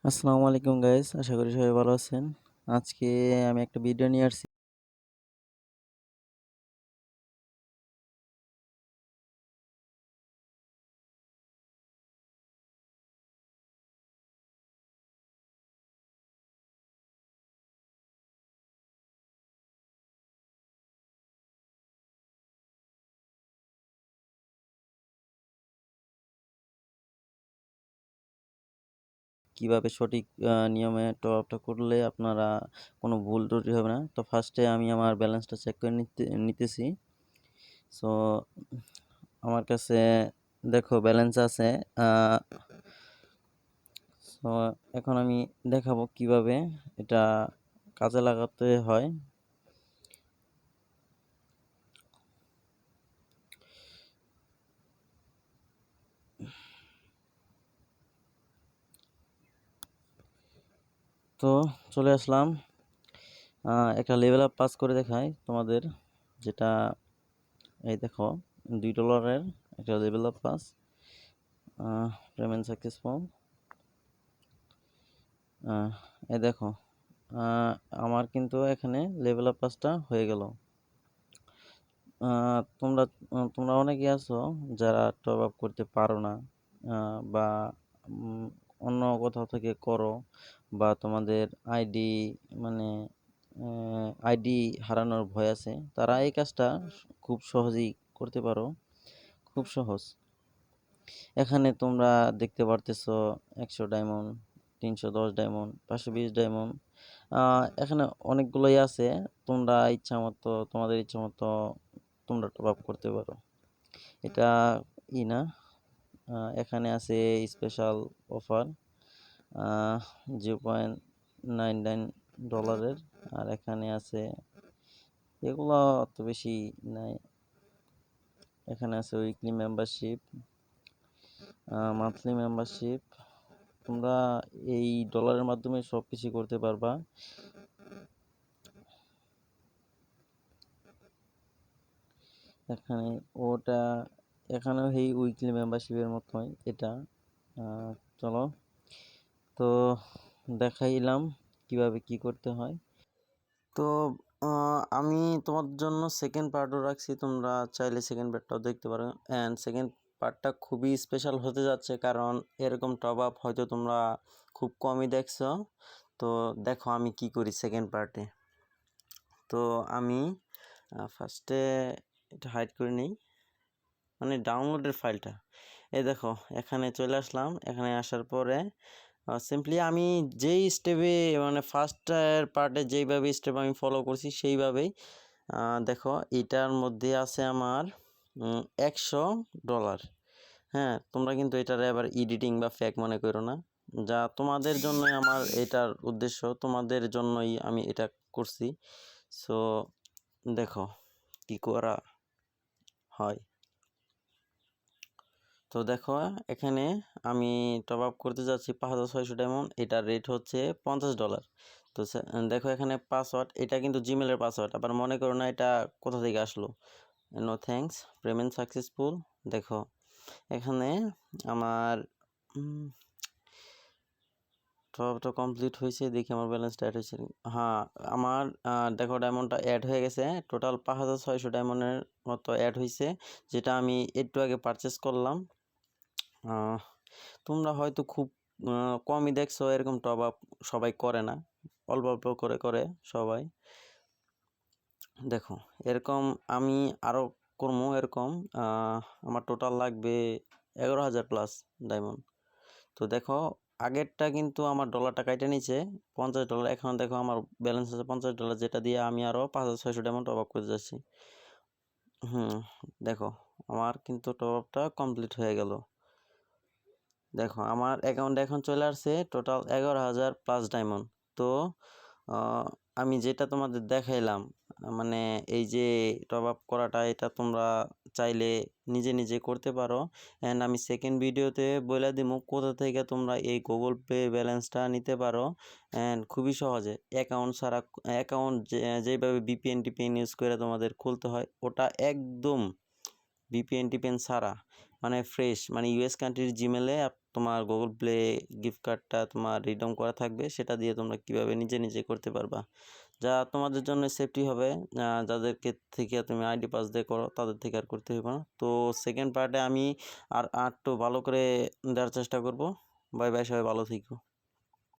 আসসালামু আলাইকুম গাইস, আশা করি সবাই ভালো আছেন। আজকে আমি একটা ভিডিও নিয়ে আসছি। কিভাবে সঠিক নিয়মে টপ আপটা করলে আপনারা কোনো ভুল ত্রুটি হবে না। তো ফার্স্টে আমি আমার ব্যালেন্সটা চেক করে নিতেছি। সো আমার কাছে দেখো ব্যালেন্স আছে। সো এখন আমি দেখাবো কিভাবে এটা কাজে লাগাতে হয়। তো চলে আসলাম, একটা লেভেল আপ পাস করে দেখাই তোমাদের। যেটা এই দেখো, $2 একটা level up pass, payment successful. এই দেখো, আহ, আমার কিন্তু এখানে লেভেল আপ পাসটা হয়ে গেল। তোমরা তোমরা অনেকে আছো যারা টপ আপ করতে পারো না, বা উম, অন্য কোথাও থেকে করো, বা তোমাদের আইডি মানে আইডি হারানোর ভয় আছে, তারা এই কাজটা খুব সহজেই করতে পারো। খুব সহজ। এখানে তোমরা দেখতে পারতেছো 100 ডায়মন্ড, 310 ডায়মন্ড, 520 ডায়মন্ড। এখানে অনেকগুলোই আছে। তোমরা ইচ্ছা মতো, তোমাদের ইচ্ছা মতো তোমরা টপ আপ করতে পারো। এটা না, এখানে আছে স্পেশাল অফার, $0.99। আর এখানে আছে, এগুলো অত বেশি নাই। এখানে আছে উইকলি মেম্বারশিপ, মান্থলি মেম্বারশিপ। তোমরা এই ডলারের মাধ্যমে সব কিছু করতে পারবা। এখানে ওটা, এখানেও এই উইকলি মেম্বারশিপের মতোই এটা। চলো, তো দেখাইলাম কিভাবে কি করতে হয়। তো আমি তোমার জন্য সেকেন্ড পার্টও রাখছি, তোমরা চাইলে সেকেন্ড পার্টটাও দেখতে পারো। অ্যান্ড সেকেন্ড পার্টটা খুবই স্পেশাল হতে যাচ্ছে, কারণ এরকম টপ আপ হয়তো তোমরা খুব কমই দেখছো। তো দেখো আমি কি করি সেকেন্ড পার্টে। তো আমি ফার্স্টে এটা হাইড করে নিই, মানে ডাউনলোডের ফাইলটা। এই দেখো, এখানে চলে আসলাম। এখানে আসার পরে সিম্পলি আমি যেই স্টেপে, মানে ফার্স্টের পার্টে যেইভাবে স্টেপ আমি ফলো করছি সেইভাবেই, দেখো এটার মধ্যে আছে আমার $100। হ্যাঁ, তোমরা কিন্তু এটার আবার এডিটিং বা ফেক মনে করো না। যা তোমাদের জন্যই আমার এটার উদ্দেশ্য, তোমাদের জন্যই আমি এটা করছি। সো দেখো কি করা হয়। তো দেখো, এখানে আমি টপ আপ করতে যাচ্ছি 5600 ডায়মন্ড। এটার রেট হচ্ছে $50। তো দেখো এখানে পাসওয়ার্ড, এটা কিন্তু জিমেলের পাসওয়ার্ড। আবার মনে করো না এটা কোথা থেকে আসলো। No thanks, payment successful. দেখো এখানে আমার টপ আপটা কমপ্লিট হয়েছে। দেখি আমার ব্যালেন্সটা অ্যাড হয়েছে। হ্যাঁ, আমার দেখো ডায়মন্ডটা অ্যাড হয়ে গেছে। টোটাল 5600 ডায়মন্ডের মতো অ্যাড হয়েছে, যেটা আমি একটু আগে পারচেস করলাম। তোমরা হয়তো খুব কমই দেখছো, এরকম টপ আপ সবাই করে না, অল্প অল্প করে করে সবাই। দেখো এরকম আমি আরও করবো এরকম। আমার টোটাল লাগবে 11,000+ ডায়মন্ড। তো দেখো আগেরটা কিন্তু আমার ডলারটা কাইটে নিচে $50। এখন দেখো আমার ব্যালেন্স আছে $50, যেটা দিয়ে আমি আরও 5600 ডায়মন্ড টপ আপ করতে যাচ্ছি। দেখো আমার কিন্তু টপ আপটা কমপ্লিট হয়ে গেল। দেখো আমার অ্যাকাউন্টে এখন চলে আসছে টোটাল 11,000+ ডায়মন্ড। তো আমি যেটা তোমাদের দেখাইলাম, মানে এই যে টপ আপ করাটা, এটা তোমরা চাইলে নিজে নিজে করতে পারো। অ্যান্ড আমি সেকেন্ড ভিডিওতে বলে দিব কোথা থেকে তোমরা এই গুগল পে ব্যালেন্সটা নিতে পারো। অ্যান্ড খুবই সহজে অ্যাকাউন্ট ছাড়া, অ্যাকাউন্ট যেভাবে ভিপিএন টিপিএন ইউজ করে তোমাদের খুলতে হয়, ওটা একদম ভিপিএন টিপিএন ছাড়া, মানে ফ্রেশ, মানে ইউএস কান্ট্রির জিমেলে তোমার গুগল প্লে গিফট কার্ডটা তোমার রিডিম করা থাকবে, সেটা দিয়ে তোমরা কিভাবে নিজে নিজে করতে পারবা, যা তোমাদের জন্য সেফটি হবে। যাদেরকে থেকে তুমি আইডি পাস দিয়ে করো তাদের থেকে আর করতে হবে না। তো সেকেন্ড পার্টে আমি আর একটু ভালো করে দেওয়ার চেষ্টা করব। বাই বাই, সবাই ভালো থেকো।